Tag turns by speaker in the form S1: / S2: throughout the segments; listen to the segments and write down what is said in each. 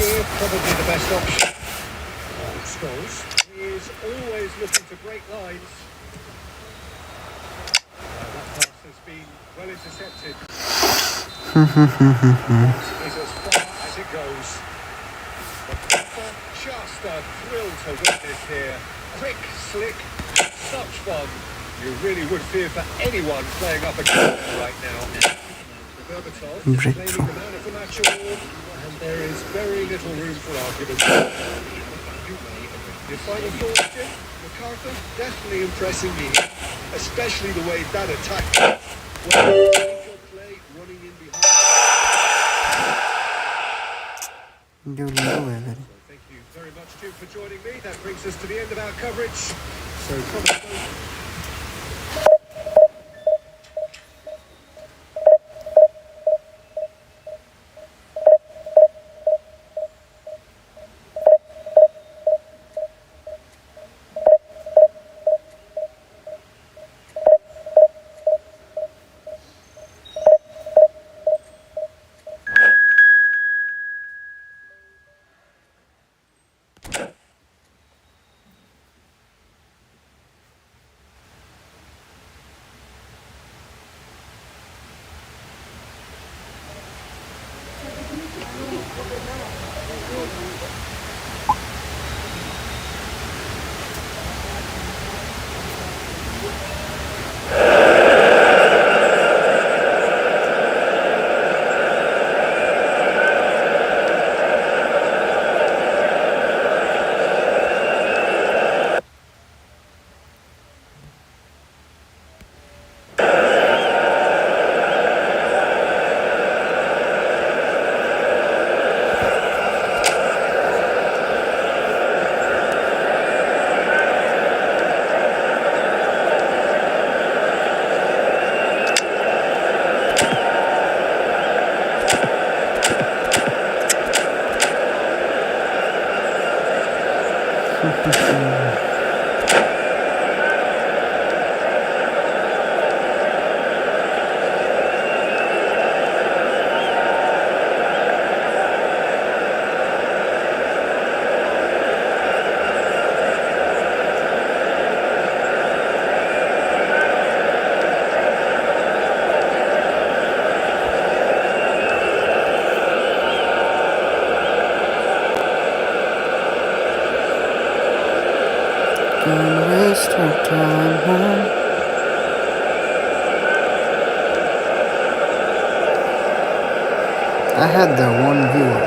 S1: here, probably the best option. Scholes is always looking to break lines. That pass has been well intercepted. Is as far as it goes. The keeper just a thrill to witness here. Quick, slick, such fun. You really would fear for anyone playing up against him right now. Berbatov is claiming the man of the match award, and there is very little room for argument. Your final thoughts, Jim? MacArthur definitely impressing me, especially the way that attack. Play running in behind. Thank you very much, Jim, for joining me. That brings us to the end of our coverage. So from
S2: waste our time, huh? I had the one viewer.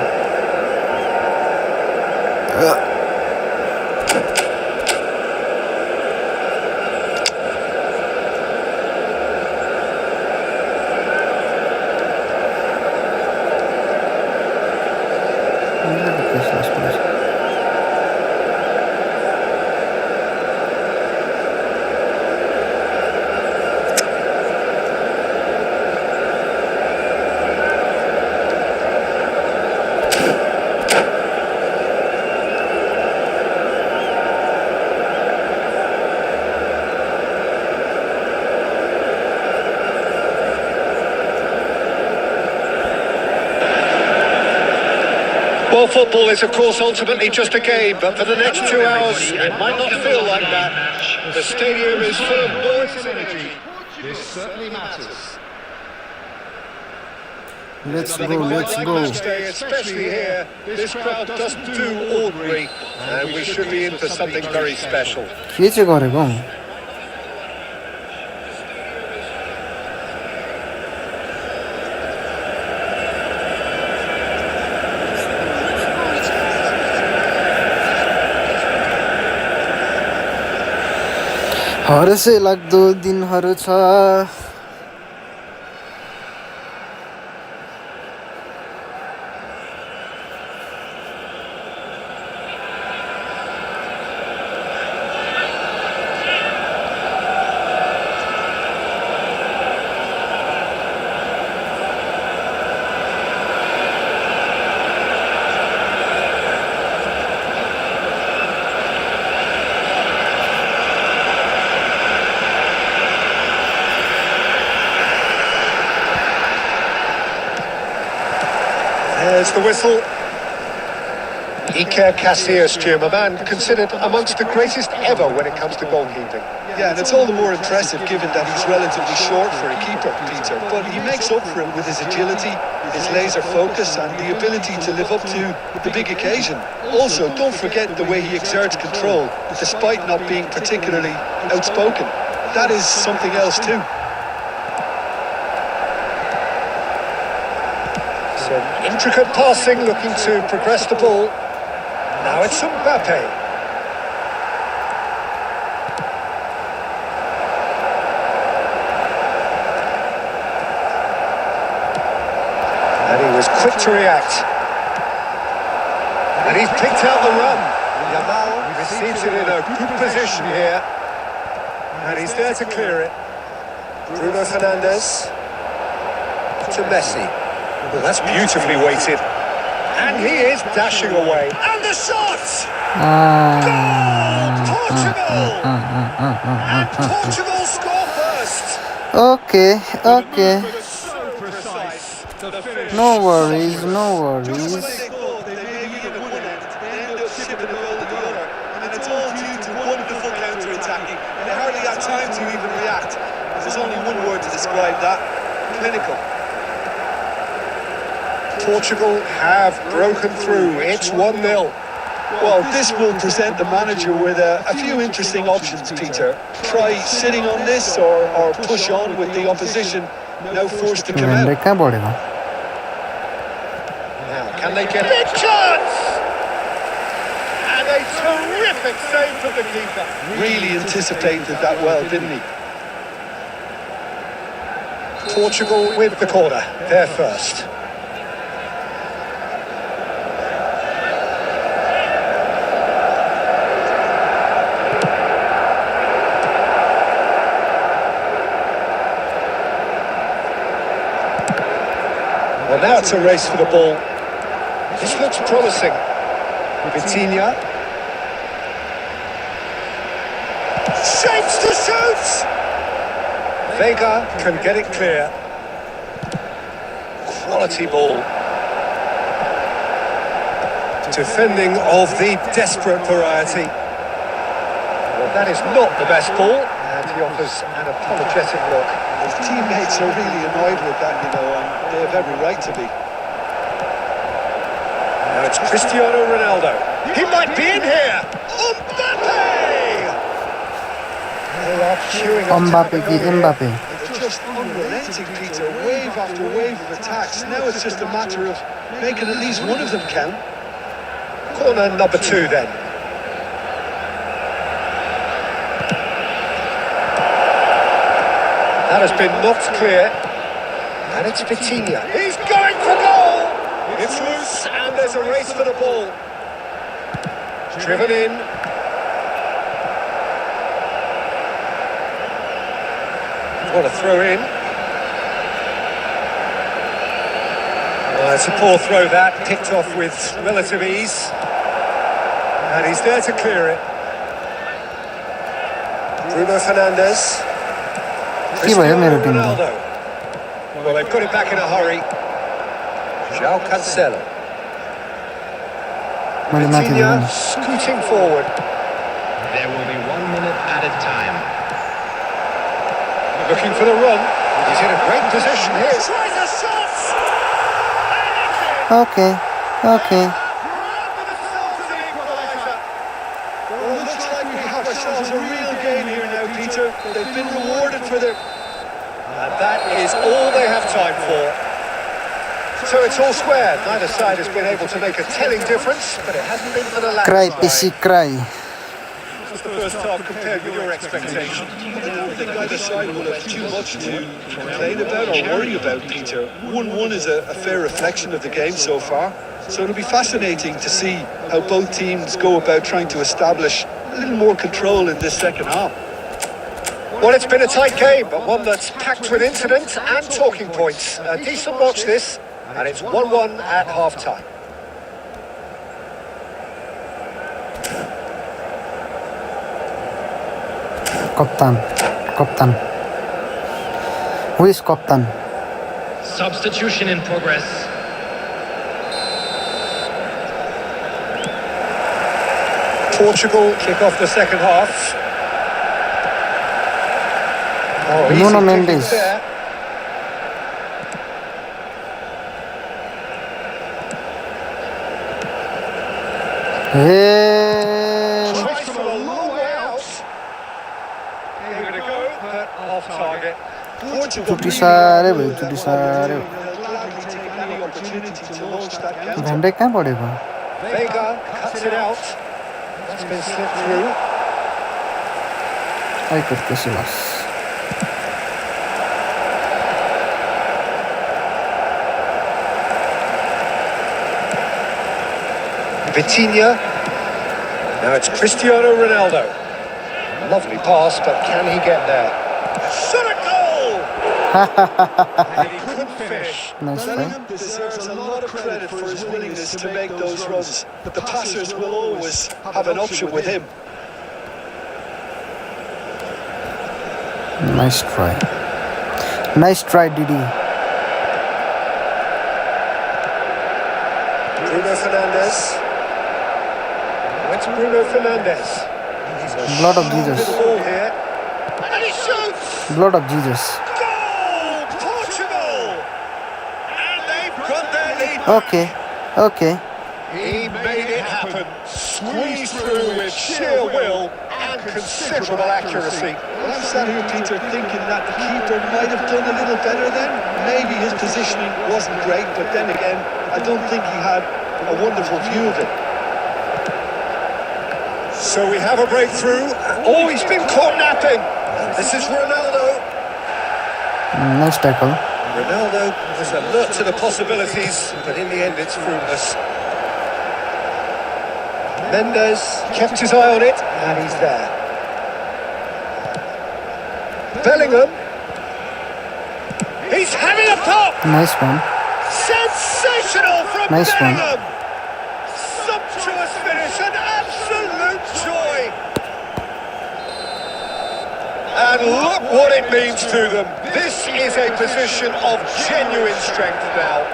S1: Well, football is, of course, ultimately just a game, but for the next 2 hours, it might not feel like that. The stadium is full of noise and energy. This certainly matters.
S2: Let's go.
S1: Especially here, this crowd doesn't do ordinary, and we should be in for something very special.
S2: हर्षै लाग्दो दिनहरू छ
S1: There's the whistle. Iker Casillas, Jim, a man considered amongst the greatest ever when it comes to goalkeeping.
S3: Yeah, and it's all the more impressive given that he's relatively short for a keeper, Peter. But he makes up for it with his agility, his laser focus and the ability to live up to the big occasion. Also, don't forget the way he exerts control, despite not being particularly outspoken. That is something else too.
S1: Some intricate passing, looking to progress the ball. Now it's Mbappe. And he was quick to react. And he's picked out the run. Yamal receives it in a good position here. And he's there to clear it. Bruno Fernandes to Messi. Well, that's beautifully weighted. And he is dashing away. And the shot! Goal! Portugal! And Portugal score first!
S2: Okay, okay.
S1: So precise. The finish.
S2: No worries, no
S3: Just when
S2: worries.
S3: they thought they may be in one end, they end up shipping a goal to the other. And it's all due to wonderful counter-attacking. They hardly had time to even react. There's only one word to describe that: clinical.
S1: Portugal have broken through. It's 1-0.
S3: Well, this will present the manager with a few interesting options, Peter. Try sitting on this or push on with the opposition now forced to come
S2: Vender
S3: out.
S2: कहाँ पड़ेगा?
S1: Now, can they get big chance? And a terrific save from the keeper.
S3: Really anticipated that well, didn't he?
S1: Portugal with the corner. They're first. Well, now it's a race for the ball. This looks promising. Vitinha. Shapes to shoot! Vega can get it clear. Quality ball. Defending of the desperate variety. Well, that is not the best ball. And he offers an apologetic look.
S3: His teammates are really annoyed with that, you know, and they have every right to be.
S1: Now it's Cristiano Ronaldo. He might be in here. Mbappe! They are queuing up.
S2: Mbappe की Mbappe.
S3: They're just unrelenting, Peter. Wave after wave of attacks. Now it's just a matter of making at least one of them count.
S1: Corner number 2 then. That has been knocked clear. And it's Vitinha. He's going for goal! It's loose and there's a race for the ball. Driven in. What a throw in. It's a poor throw that, picked off with relative ease. And he's there to clear it. Bruno Fernandes. Cristiano Ronaldo. Well, they put it back in a hurry. João Cancelo. Vitinha scooting forward.
S4: There will be 1 minute added time.
S1: Looking for the run. He's in a great position here. Tries a shot!
S2: Okay, okay.
S3: Well, it looks like we have ourselves a real game here now, Peter. They've been rewarded for their...
S1: And that is all they have time for. So it's all square. Neither side has been able to make a telling difference, but it hasn't been for the latter
S2: Cry,
S1: side.
S2: PC, cry.
S1: What's the first half compared with your expectation?
S3: I don't think either side will have too much to complain about or worry about, Peter. 1-1 is a fair reflection of the game so far. So it'll be fascinating to see how both teams go about trying to establish a little more control in this second half.
S1: Well, it's been a tight game, but one that's packed with incidents and talking points. A decent watch this, and it's 1-1 at half-time.
S2: Captain. Who is captain?
S4: Substitution in progress.
S1: Portugal kick off the second half. Oh, easy
S2: Nuno
S1: pickings
S2: Mendes.
S1: there.
S2: Hey.
S1: Tries from a long way out. Gave it a go, but off target.
S3: Portugal
S2: Tutti
S3: really
S2: सारे
S3: know
S2: भाई,
S3: that
S2: tutti
S3: what
S2: सारे
S3: they're doing. They'll gladly take any opportunity to launch that counter.
S2: भैंडे कहाँ पड़ेगा?
S1: Vega cuts it out. That's been slipped through.
S2: Ay, corté Silas.
S1: Vitinha. Now it's Cristiano Ronaldo. Lovely pass, but can he get there? Shot a goal! And he couldn't finish.
S2: Nice try.
S3: Bellingham deserves a lot of credit for his willingness to make those runs. The passers will always have an option with him.
S2: Nice try. Nice try, Didi.
S1: Bruno Fernandes. It's Bruno Fernandes.
S2: Blood of Jesus.
S1: With the ball here. And he shoots!
S2: Blood of Jesus.
S1: Goal! Portugal! And they've got their lead.
S2: Okay. Okay.
S1: He made it happen. Squeezed through with sheer will and considerable accuracy.
S3: I'm sat here, Peter, thinking that the keeper might have done a little better then. Maybe his positioning wasn't great, but then again, I don't think he had a wonderful view of it.
S1: So we have a breakthrough. Oh, he's been caught napping. This is Ronaldo.
S2: Nice tackle.
S1: Ronaldo was alert to the possibilities, but in the end it's fruitless. Mendes kept his eye on it, and he's there. Bellingham. He's having a pop!
S2: Nice one.
S1: Sensational from
S2: Nice one.
S1: Bellingham! Sumptuous finish, an absolute joy! And look what it means to them. This is a position of genuine strength now.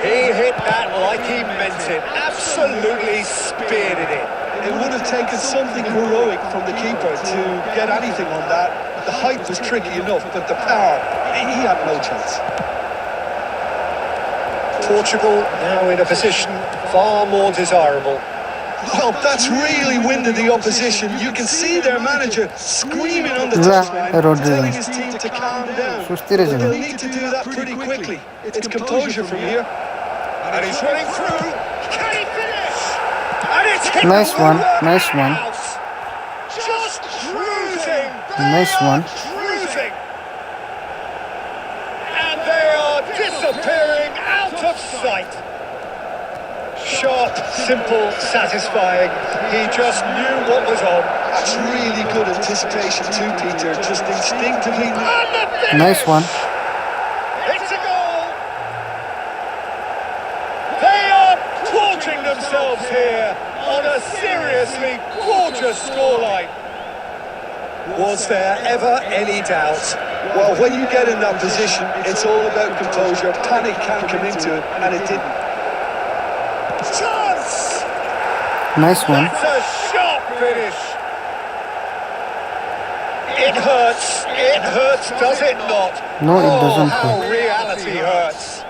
S1: He hit that like he meant it. Absolutely speared it in.
S3: It would have taken something heroic from the keeper to get anything on that. The height was tricky enough, but the power, he had no chance.
S1: Portugal now in a position far more desirable.
S3: Well, that's really winded the opposition. You can see their manager screaming on the
S2: La,
S3: touchline,
S2: Rodrigo.
S3: telling his team to calm down.
S2: Susti
S3: But
S2: रहेछ
S3: they'll
S2: नि.
S3: need to do that pretty quickly. It's composure from here.
S1: And he's running through. Can he finish? And it's hit
S2: Nice
S1: the
S2: one,
S1: woodwork
S2: nice one.
S1: house. Just cruising.
S2: Nice
S1: They
S2: one.
S1: are cruising. And they are disappearing out of sight. Sharp, simple, satisfying. He just knew what was on.
S3: That's really good anticipation too, Peter. Just instinctively.
S1: And the finish!
S2: Nice one.
S1: It's a goal. They are gorging themselves here on a seriously gorgeous scoreline. Was there ever any doubt?
S3: Well, when you get in that position, it's all about composure. Panic can't come into it, and it didn't.
S1: Chance!
S2: Nice one.
S1: That's a sharp finish. It hurts, does it not?
S2: No, it doesn't
S1: how
S2: hurt.
S1: reality hurts.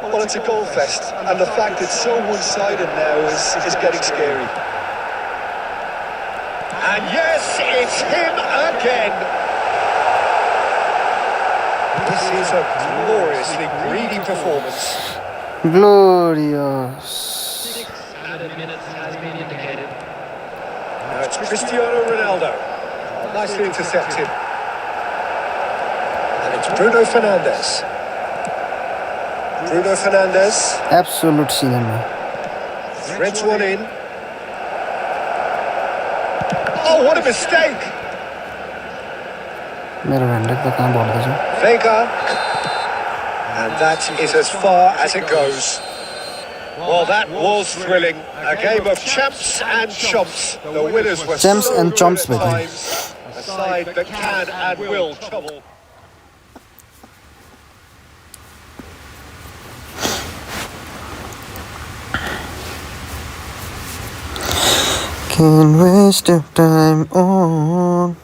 S3: Well, it's a goal fest, and the fact it's so one-sided now is getting scary.
S1: And yes, it's him again. This is a gloriously greedy performance.
S2: Glorious.
S4: Added minutes has been indicated.
S1: Now it's Cristiano Ronaldo. Nicely intercepted. And it's Bruno Fernandes. Bruno Fernandes
S2: Absolute cinema.
S1: threads one in. Oh, what a mistake!
S2: मेरो भ्यान्डे त कहाँ बढ्दैछ?
S1: Vega. And that is as far as it goes. Well, that was thrilling. A game of champs and chumps. The winners were
S2: Champs
S1: so
S2: and
S1: good
S2: chumps,
S1: at
S2: baby.
S1: times. A side that can and will trouble.
S2: Can't waste your time on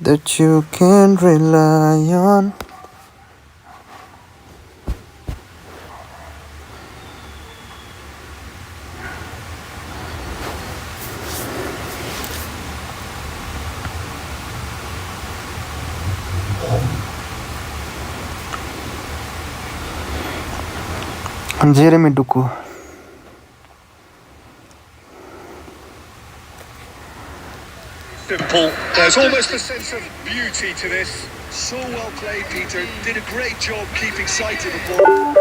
S2: that you can rely on. Jeremy Duku.
S1: Simple. There's almost a sense of beauty to this.
S3: So well played, Peter. Did a great job keeping sight of the ball.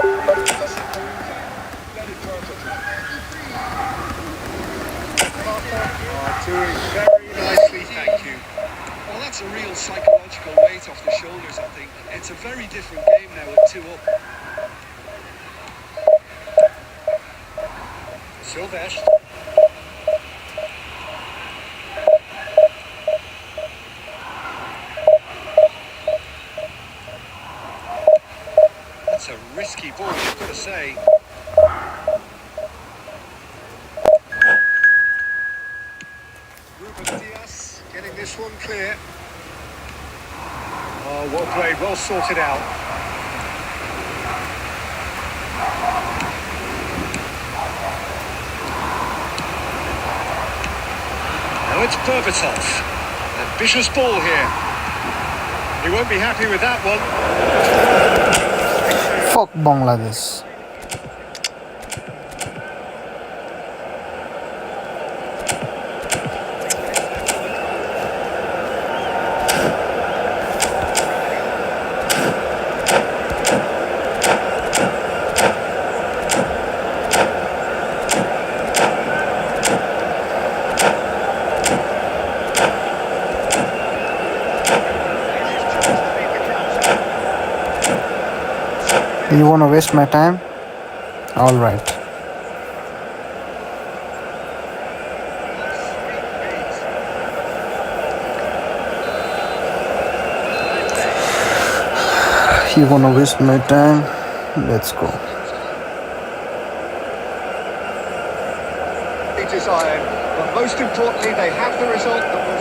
S1: Doing very nicely, thank you.
S3: Well, that's a real psychological weight off the shoulders, I think. It's a very different game now with 2 up.
S1: Sylvester. That's a risky ball, I've got to say. Ruben Diaz getting this one clear. Oh, well played, well sorted out. Now it's Berbatov. Ambitious ball here. He won't be happy with that one.
S2: Fuck Bangladesh. You wanna waste my time? Alright. You wanna waste my time? Let's go.
S1: They desire, but most importantly, they have the result that was.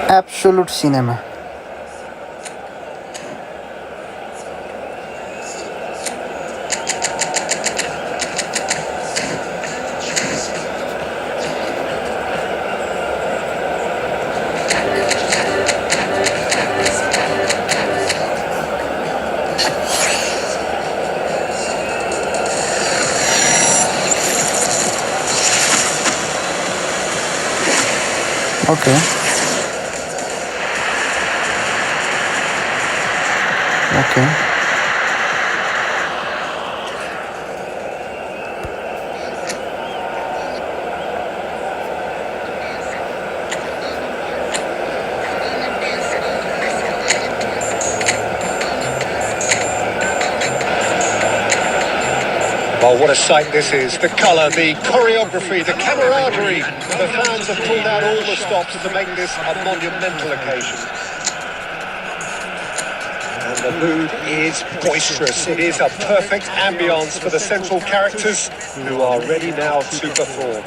S2: Absolute cinema. Okay. Okay.
S1: Well, what a sight this is. The colour, the choreography, the camaraderie. The fans have pulled out all the stops to make this a monumental occasion. And the mood is boisterous. It is a perfect ambience for the central characters who are ready now to perform.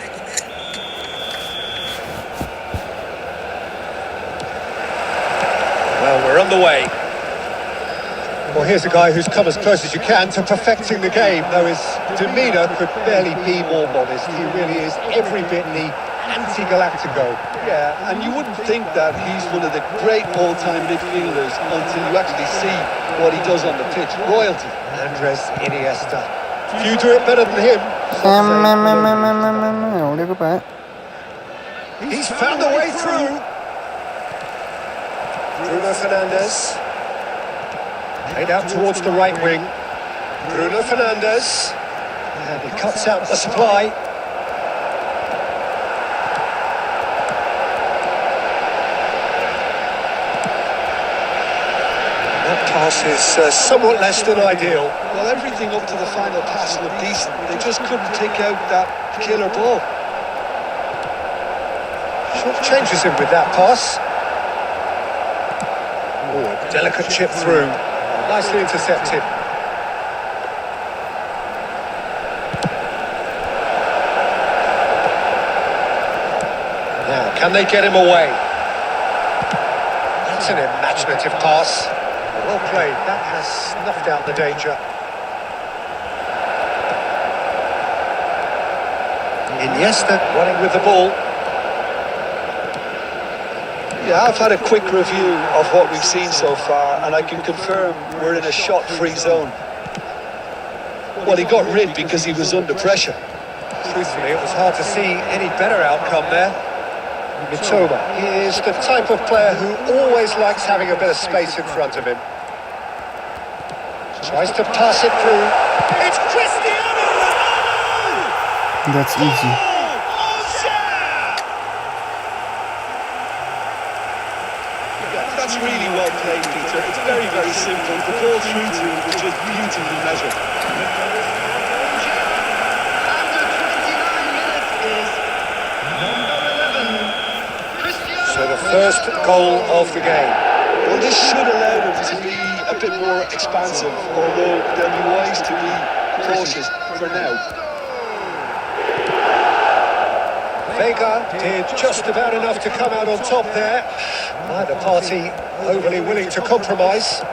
S1: Well, we're underway. Well, here's a guy who's come as close as you can to perfecting the game, though his demeanour could barely be more modest. He really is every bit the anti-Galactico.
S3: Yeah, and you wouldn't think that he's one of the great all-time midfielders until you actually see what he does on the pitch. Royalty.
S1: Andres Iniesta. Few do it better than him. He's found a way through. Bruno Fernandes. Played out towards the right wing. Bruno Fernandes. And he cuts out the supply. That pass is somewhat less than ideal.
S3: Well, everything up to the final pass looked decent. They just couldn't take out that killer ball.
S1: Short changes him with that pass. Oh, a delicate chip through. Nicely intercepted. Now, can they get him away? That's an imaginative pass. Well played. That has snuffed out the danger. Iniesta running with the ball.
S3: Yeah, I've had a quick review of what we've seen so far, and I can confirm we're in a shot-free zone. Well, he got rid because he was under pressure.
S1: Truthfully, it was hard to see any better outcome there. Mitoma is the type of player who always likes having a bit of space in front of him. Tries to pass it through. It's Cristiano Ronaldo!
S2: That's easy.
S3: That's really well played, Peter. It's very, very simple. The ball through to him was just beautifully measured.
S1: So the first goal of the game.
S3: Well, this should allow them to be a bit more expansive, although they'll be wise to be cautious for now.
S1: Vega did just about enough to come out on top there. Neither party overly willing to compromise.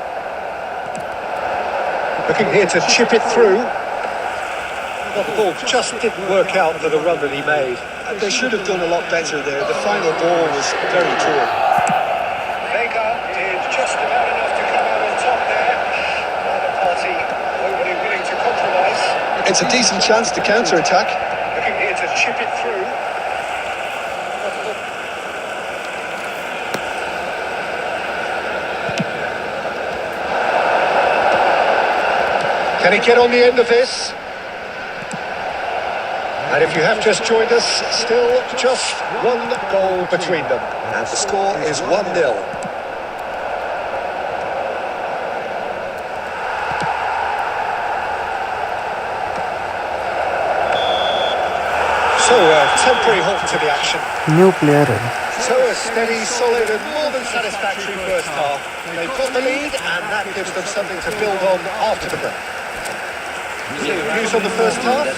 S1: Looking here to chip it through. Well, the ball just didn't work out for the run that he made.
S3: They should have done a lot better there. The final ball was very poor.
S1: Vega did just about enough to come out on top there. Neither party overly willing to compromise.
S3: It's a decent chance to counter-attack.
S1: Looking here to chip it through. Can he get on the end of this? And if you have just joined us, still just one goal between them. And the score is 1-0. So a temporary halt to the action.
S2: New player.
S1: So a steady, solid and more than satisfactory first half. They've got the lead and that gives them something to build on after the break. Views on the first half?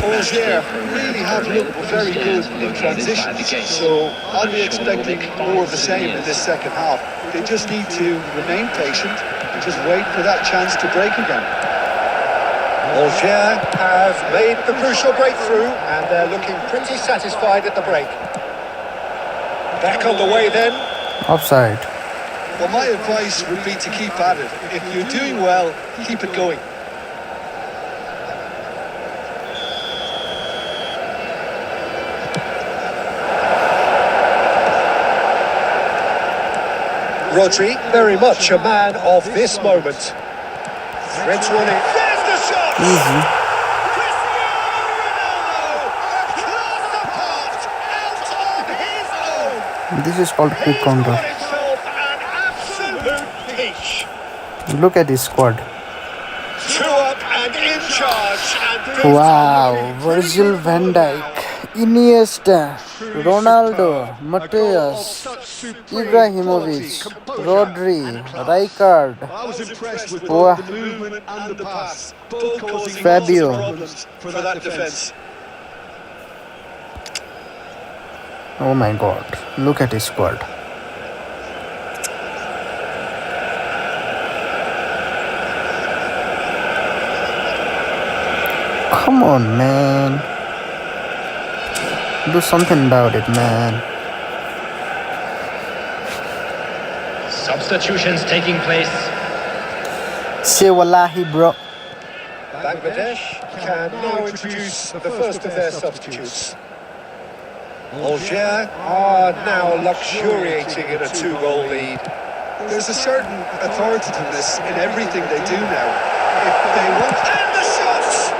S3: Algiers really have looked very good in transition, so I'll be expecting more of the same in this second half. They just need to remain patient and just wait for that chance to break again.
S1: Algiers have made the crucial breakthrough and they're looking pretty satisfied at the break. Back on the way then.
S2: Offside.
S3: Well, my advice would be to keep at it. If you're doing well, keep it going.
S1: Rodri, very much a man of this moment. Threads running. There's the shot!
S2: Easy. This is called quick counter. Look at his squad.
S1: Two up and in charge. And
S2: Wow, Virgil van Dijk, Iniesta, Ronaldo, Mateus, Ibrahimovic, Rodri, Rijkaard,
S3: I was impressed with
S2: Wow.
S3: both the movement and the pass, both causing
S2: Fabio.
S3: lots of problems for that defence.
S2: Oh my god, look at his squad. Come on, man. Do something about it, man.
S4: Substitutions taking place.
S2: Say wallahi, bro.
S1: Bangladesh can now introduce the first of their substitutes. Algeria are now luxuriating in a two-goal lead.
S3: There's a certain authoritativeness in everything they do now. If they want... And the shots!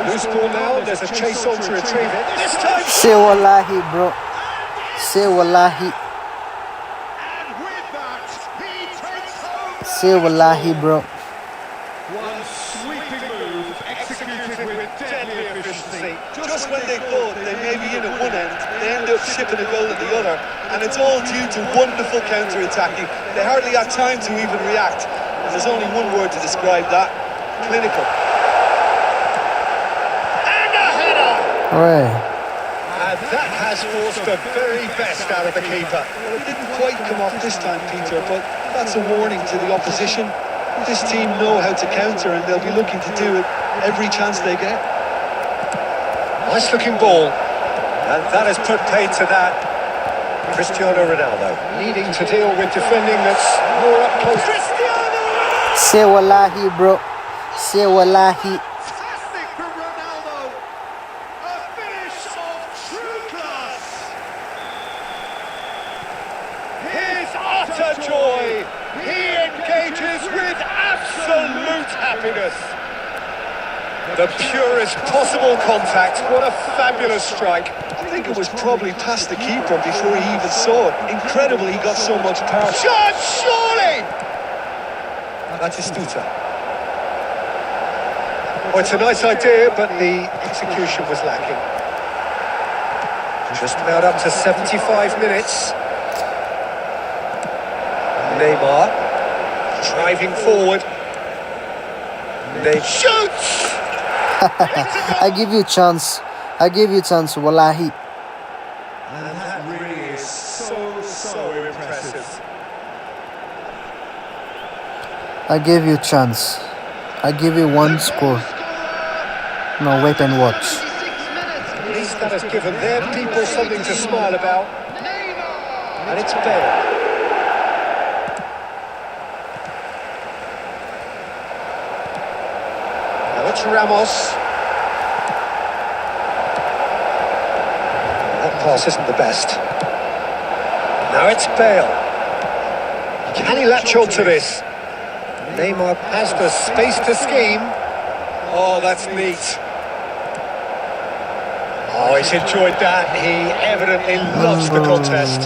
S1: Loose ball now, there's a chase on to retrieve it. This time...
S2: Say wallahi, bro. Say wallahi.
S1: And with that, he takes home...
S2: Say wallahi, bro.
S1: One sweeping move, executed with deadly efficiency.
S3: Just when they thought they may be in at one end, they end up shipping a goal at the other, and it's all due to wonderful counter-attacking. They hardly had time to even react. And there's only one word to describe that: clinical.
S1: And a header!
S2: Right.
S1: And that has forced the very best out of the keeper.
S3: Well, it didn't quite come off this time, Peter, but that's a warning to the opposition. This team know how to counter, and they'll be looking to do it every chance they get.
S1: Nice looking ball. And that has put paid to that. Cristiano Ronaldo needing to deal with defending that's more up close. Cristiano Ronaldo!
S2: Say wallahi, bro. Say wallahi.
S1: Fantastic from Ronaldo. A finish of true class. His utter joy. He engages with absolute happiness. The purest possible contact. What a fabulous strike.
S3: I think it was probably past the keeper before he even saw it. Incredible he got so much power.
S1: Shot, surely!
S3: Batistuta.
S1: Well, it's a nice idea, but the execution was lacking. Just about up to 75 minutes. Neymar driving forward. Neymar shoots!
S2: I give you chance. I give you chance, wallahi.
S1: And that really is so impressive.
S2: I gave you chance. I give you one score. Now wait and watch.
S1: At least that has given their people something to smile about. And it's Bale. Now it's Ramos. That pass isn't the best. Now it's Bale. Can he latch on to this? Neymar has the space to scheme. Oh, that's neat. Oh, he's enjoyed that. He evidently loves the contest.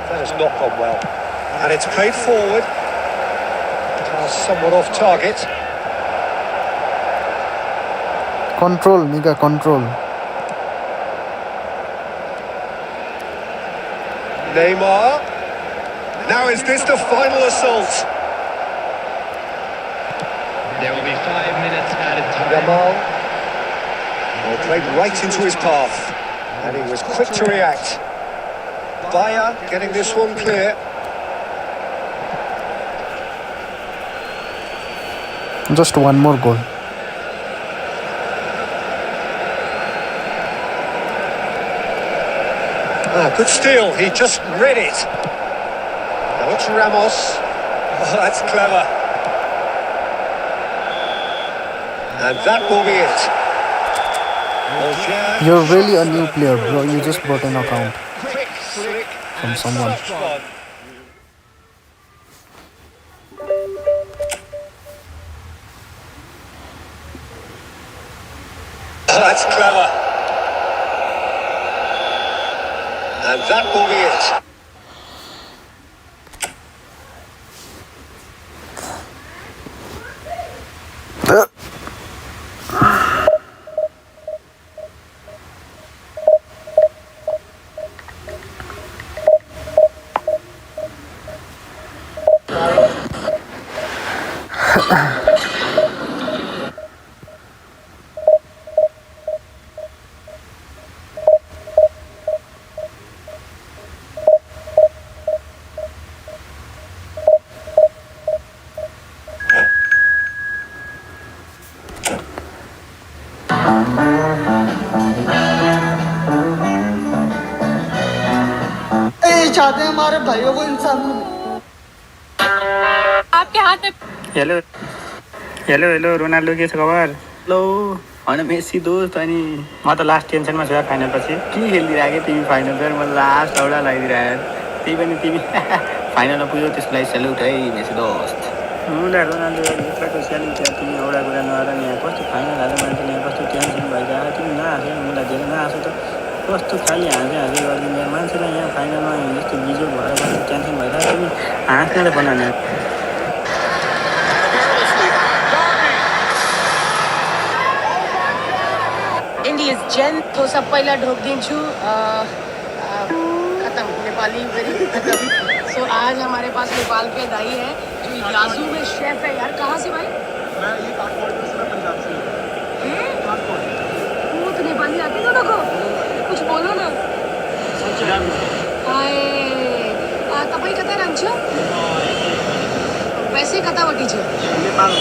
S1: That has not gone well. And it's played forward. Pass somewhat off target.
S2: Control, nigga, control.
S1: Neymar. Now is this the final assault?
S4: There will be 5 minutes added time.
S1: Yamal. Well, played right into his path. And he was quick to react. Bayer getting this one clear.
S2: Just one more goal.
S1: Ah, good steal. He just read it. Now it's Ramos. Oh, that's clever. And that will be it. Algeria.
S2: You're really a new player, bro. You just brought an account
S1: Quick, slick,
S2: from someone.
S1: such fun. Oh, that's clever. And that will be it.
S2: सिखाते हैं हमारे भाइयों को इंसान को।
S5: आपके हाथ में
S6: हेलो हेलो हेलो रोनाल्डो के छ खबर हेलो होइन मेसी दोस्त अनि म त लास्ट टेन्सनमा छु यार फाइनल पछि के खेलिदिरहेको तिमी फाइनल तर म लास्ट एउटा लगाइदिरहेको त्यही पनि तिमी फाइनलमा पुग्यो त्यसलाई सेल्युट है मेसी दोस्त मुला रोनाल्डो यत्रोको सेल्युट यार तिमी एउटा कुरा नगर नि यहाँ कस्तो फाइनल हाल्दा मान्छेले यहाँ कस्तो टेन्सन भइरहेको तिमी नहाँसो मुला धेरै नहाँसो त कस्तो खालि हाँसे गरिदिने मान्छेलाई यहाँ फाइनलमा यस्तो बिजोग भएर कस्तो टेन्सन भइरहेको तिमी हाँस्न त बनाउने
S5: इंडियस जेन तो सब पहिला ढोक दिन्छु खत्म नेपाली वेरी खत्म। सो आज हमारे पास नेपाल के दाई है जो याजू में शेफ है यार। कहाँ से भाई?
S7: मैं ये काठमांडू से, मैं पंजाब से हूँ।
S5: वो तो नेपाली आती दोनों को कुछ बोलो ना। हाय तपाईँ कता रहन्छ? वैसे कता वटी छ?
S7: नेपाल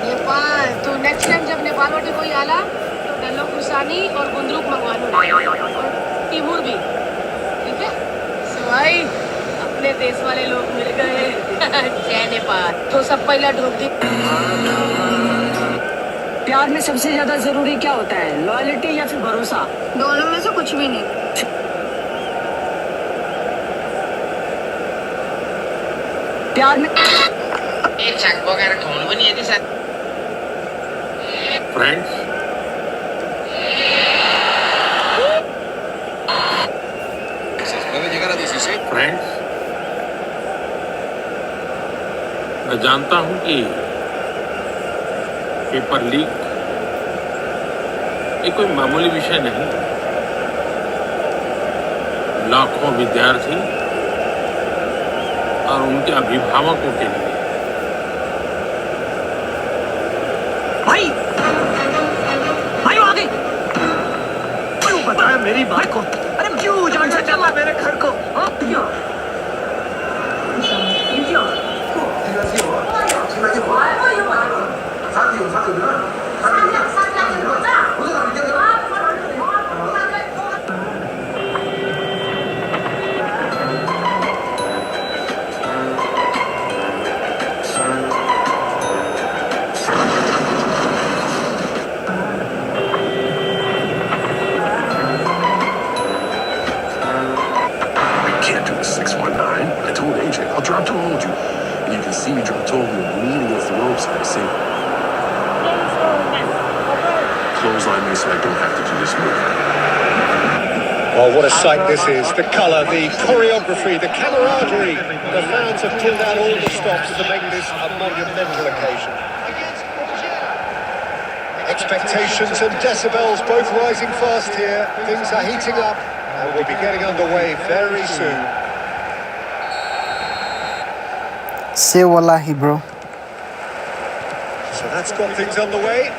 S5: नेपाल। तो नेक्स्ट टाइम जब नेपाल वटी कोई आला तो डल्लो खुर्सानी और गुंदरुक मंगवानो और तिमूर भी, ठीक है? सो भाई अपने देश वाले लोग मिल गए। जय नेपाल। तो सब पहला ढोक दी।
S8: प्यार में सबसे ज्यादा जरूरी क्या होता है, लॉयल्टी या फिर भरोसा?
S5: दोनों में से कुछ भी नहीं।
S8: प्यार में
S9: एक छाक बोकेर खुवाउनु पनि यति साथ
S10: फ्रेंड्स फ्रेंड्स मैं जानता हूं कि पेपर लीक ये कोई मामूली विषय नहीं। लाखों विद्यार्थी और उनके अभिभावकों के लिए
S8: भाई भाई आ गई। क्यों बताया मेरी बात को? अरे क्यों जान से चला मेरे घर को? हाँ क्यों?
S10: Drop to hold you, and you can see me drop to hold you leaning against the ropes. I say, clothesline me so I don't have to do this move.
S1: Oh, what a sight this is. The colour, the choreography, the camaraderie. The fans have pulled out all the stops to make this a monumental occasion. Expectations and decibels both rising fast here. Things are heating up and we'll be getting underway very soon.
S2: Say wallahi, bro.
S1: So that's got things underway.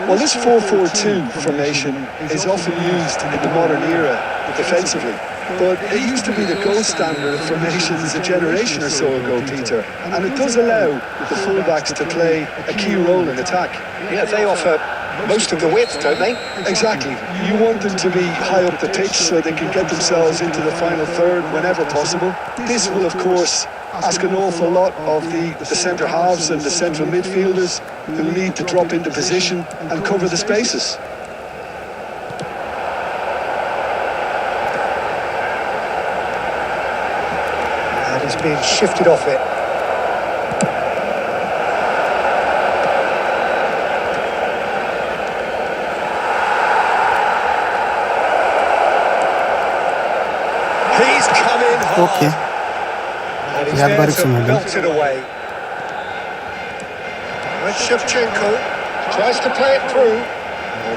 S3: Well, this 4-4-2 formation is often used in the modern era defensively, but it used to be the gold standard of formations a generation or so ago, Peter, and it does allow the fullbacks to play a key role in attack.
S1: Yeah, they offer most of the width, don't they?
S3: Exactly. You want them to be high up the pitch so they can get themselves into the final third whenever possible. This will, of course, ask an awful lot of the centre halves and the central midfielders who need to drop into position and cover the spaces.
S1: And he's being shifted off it. He's coming hard.
S2: Okay.
S1: And he's
S2: Yeah,
S1: there
S2: but
S1: to
S2: it's amazing.
S1: belt it away. And Shevchenko tries to play it through.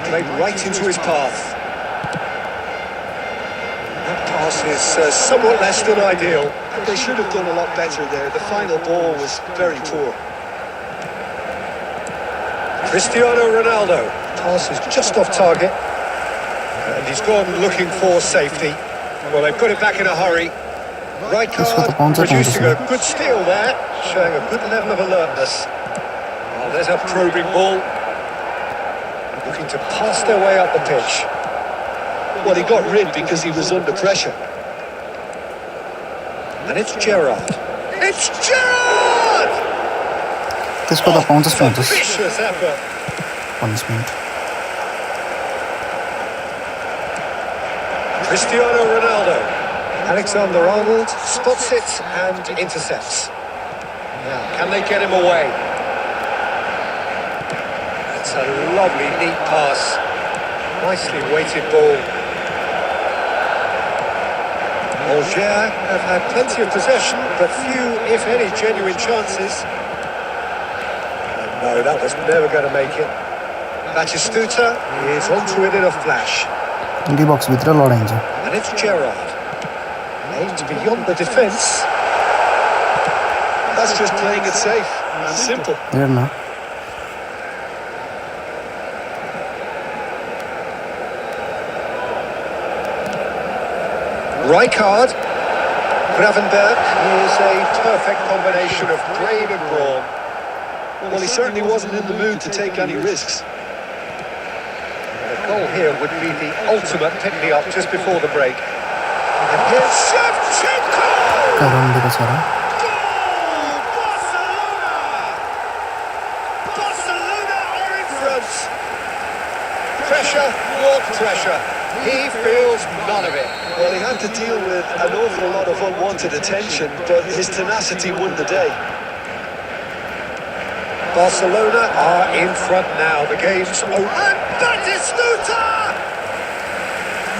S1: Played right into his path. That pass is somewhat less than ideal.
S3: They should have done a lot better there. The final ball was very poor.
S1: Cristiano Ronaldo. Pass is just off target. And he's gone looking for safety. Well, they put it back in a hurry. Right card, producing a good steal there, showing a good level of alertness. Oh, there's a probing ball. Looking to pass their way up the pitch.
S3: Well, he got rid because he was under pressure.
S1: And it's Gerrard. It's Gerrard!
S2: त्यसको त पाउँछस् पाउँछस्
S1: Vicious effort.
S2: Punishment
S1: Cristiano Ronaldo. Alexander-Arnold spots it and intercepts. Now, can they get him away? It's a lovely, neat pass. Nicely weighted ball. Algiers have had plenty of possession, but few, if any, genuine chances. And no, that was never going to make it. Batistuta is onto it in a flash.
S2: D बक्सभित्र लडाइन्छ
S1: And it's Gerrard. Aimed beyond the defence.
S3: That's just playing it safe and simple.
S2: हेर न
S1: Rijkaard. Gravenberg is a perfect combination of brain and brawn.
S3: Well, he certainly wasn't in the mood to take any risks.
S1: The goal here would be the ultimate pick-me-up just before the break. And here's Shevchenko!
S2: रन्डेको छ र
S1: Barcelona are in front. Pressure, what pressure? He feels none of it.
S3: Well, he had to deal with an awful lot of unwanted attention, but his tenacity won the day.
S1: Barcelona are in front now. The game's over. And Batistuta!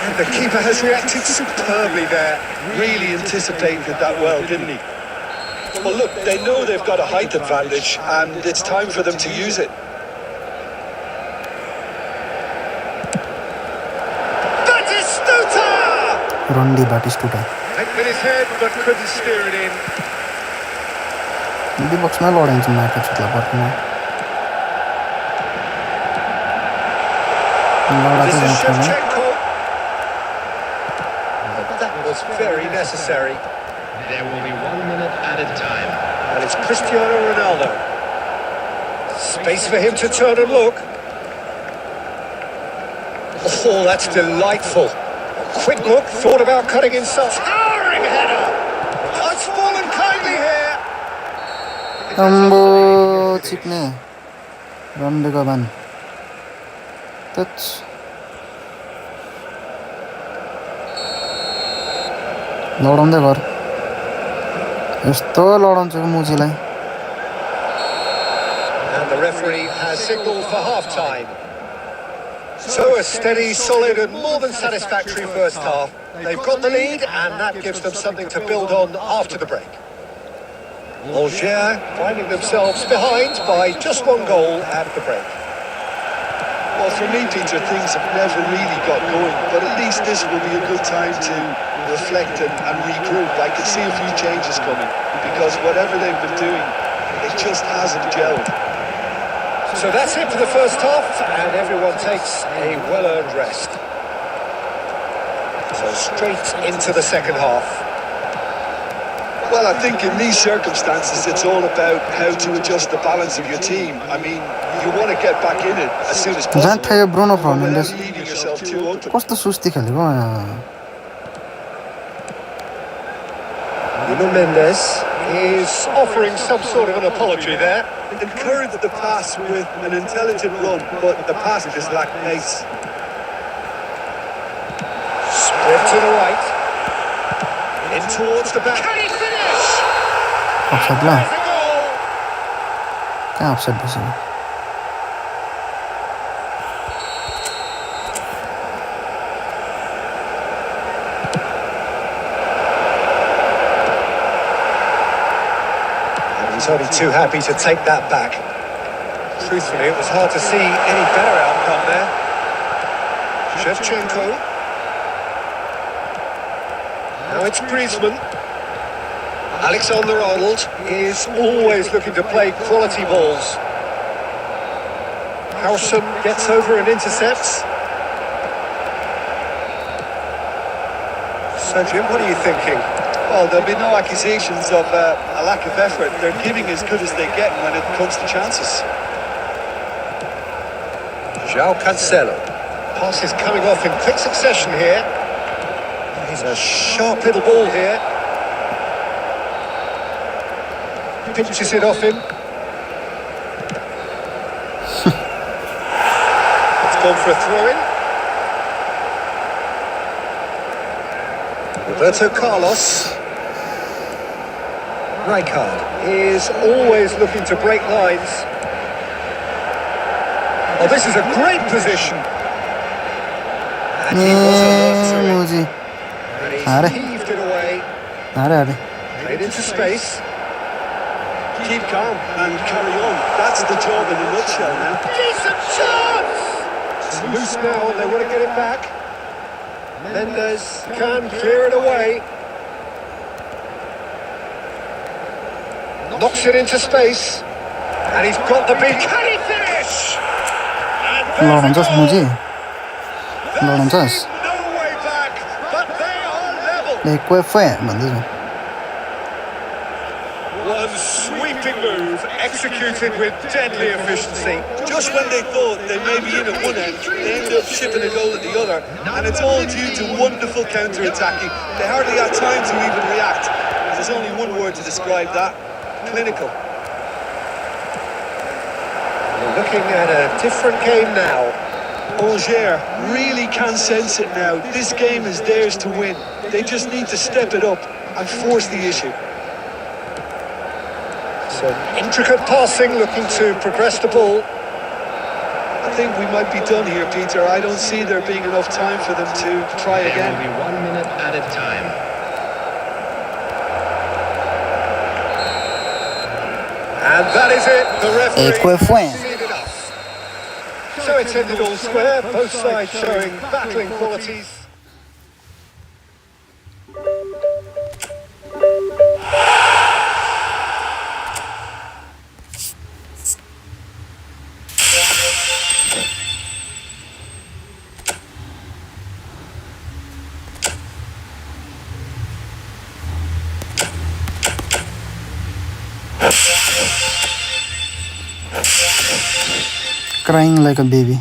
S3: And the keeper has reacted superbly there. Really anticipated that well, didn't he? Well, look, they know they've got a height advantage, and it's time for them to use it.
S1: Batistuta!
S2: रन्डी बाटिस्टुटा
S1: Hit with his head, but couldn't steer it in.
S2: D बक्समा लडाइन्छ मार्का छुट्ला पर्खिन लडा
S1: This
S2: चाहिँ
S1: is
S2: जान्छ
S1: Shevchenko. But that was very necessary.
S4: There will be 1 minute added time.
S1: And it's Cristiano Ronaldo. Space for him to turn and look. Oh, that's delightful. A quick look, thought about cutting inside. Towering header! Oh, it's fallen kindly here.
S2: अम्बो चिप्ने रन्डेको बान touch लडाउँदै गर यस्तो लडाउँछु मुजीलाई
S1: And the referee has signalled for half-time. So a steady, solid and more than satisfactory first half. They've got the lead and that gives them something to build on after the break. Algiers finding themselves behind by just one goal at the break.
S3: Well, for me, Peter, things have never really got going, but at least this will be a good time to reflect and regroup. I can see a few changes coming, because whatever they've been doing, it just hasn't gelled.
S1: So that's it for the first half, and everyone takes a well-earned rest. So straight into the second half.
S3: Well, I think in these circumstances, it's all about how to adjust the balance of your team. I mean, you want to get back in it as soon as possible,
S2: जान्थ्यो यो Bruno फर्नान्डेस
S3: without leaving yourself too open.
S2: कस्तो सुस्ती खेलेको
S1: Nuno Mendes is offering some sort of an apology there.
S3: Encouraged the pass with an intelligent run, but the pass just lacked pace.
S1: Split to the right. In towards the back. Can he finish?
S2: Offside ल
S1: There's the goal.
S2: कहाँ offside बसेको
S1: He's only too happy to take that back. Truthfully, it was hard to see any better outcome there. Shevchenko. Now it's Griezmann. Alexander-Arnold is always looking to play quality balls. Howson gets over and intercepts. So Jim, what are you thinking?
S3: Well, there'll be no accusations of a lack of effort. They're giving as good as they get when it comes to chances.
S1: João Cancelo. Pass is coming off in quick succession here. He's a sharp little ball here. Pinches it off him. It's gone for a throw-in. Roberto Carlos. Rijkaard is always looking to break lines. Oh, this is a great position. And he was alert to it.
S2: Muzi.
S1: And he's
S2: Are.
S1: heaved it away.
S2: Are.
S1: Played into space.
S3: Keep calm and carry on. That's the job in a nutshell now.
S1: Decent chance! It's loose now and they want to get it back. Mendes can clear it away. Knocks it into space. And he's got the big... Can he finish? And
S2: Lawrence Muzi.
S1: there's
S2: Lawrence.
S1: no way back, but they are level.
S2: Le cuál fue, bandido.
S1: One sweeping move executed with deadly efficiency.
S3: Just when they thought they may be in at one end, they end up shipping a goal at the other. And it's all due to wonderful counter-attacking. They hardly had time to even react. There's only one word to describe that. Clinical.
S1: We're looking at a different game now.
S3: Angers really can sense it now. This game is theirs to win. They just need to step it up and force the issue.
S1: Some intricate passing, looking to progress the ball.
S3: I think we might be done here, Peter. I don't see there being enough time for them to try
S4: There will
S3: again.
S4: be 1 minute at a time.
S1: And that is it. The
S2: ¿Cuál
S1: referee
S2: fue?
S1: seen enough. So it's ended all square, both sides showing battling qualities.
S2: Crying like a baby.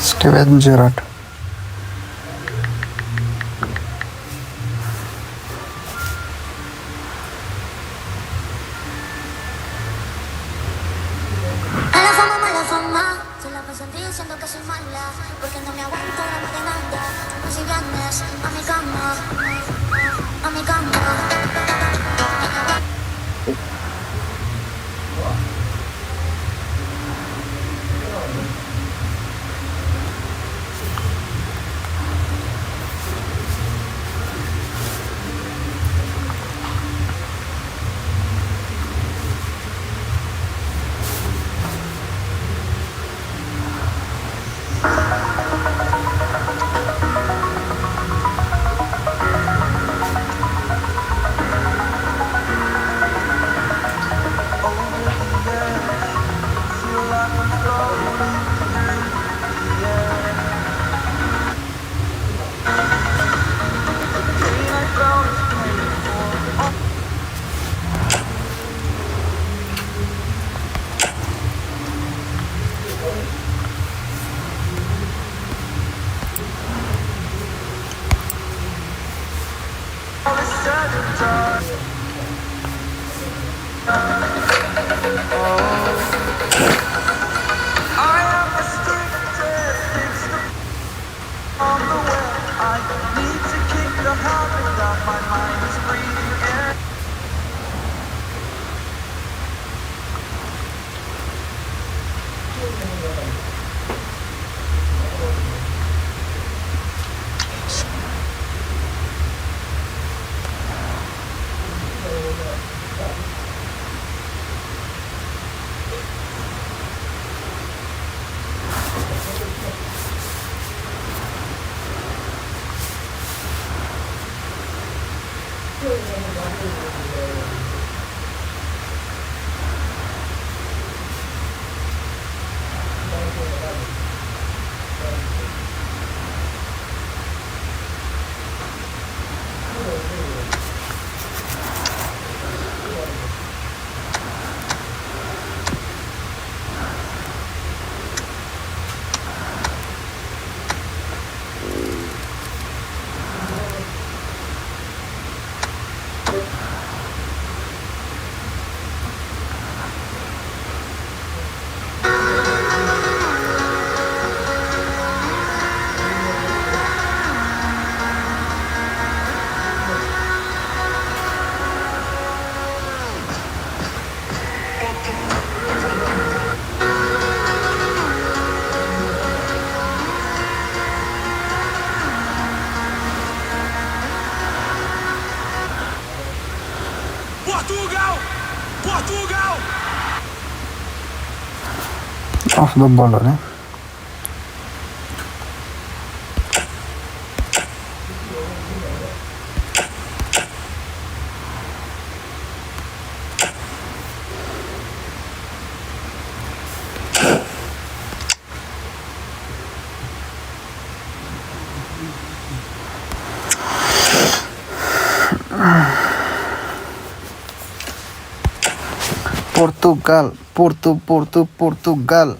S2: Steven Gerrard.
S11: Mala fama, se la pasan diciendo que soy mala, porque no me aguanto la de nada. Pues si vienes a mi cama, a mi cama.
S2: Off the ball, né? Portugal.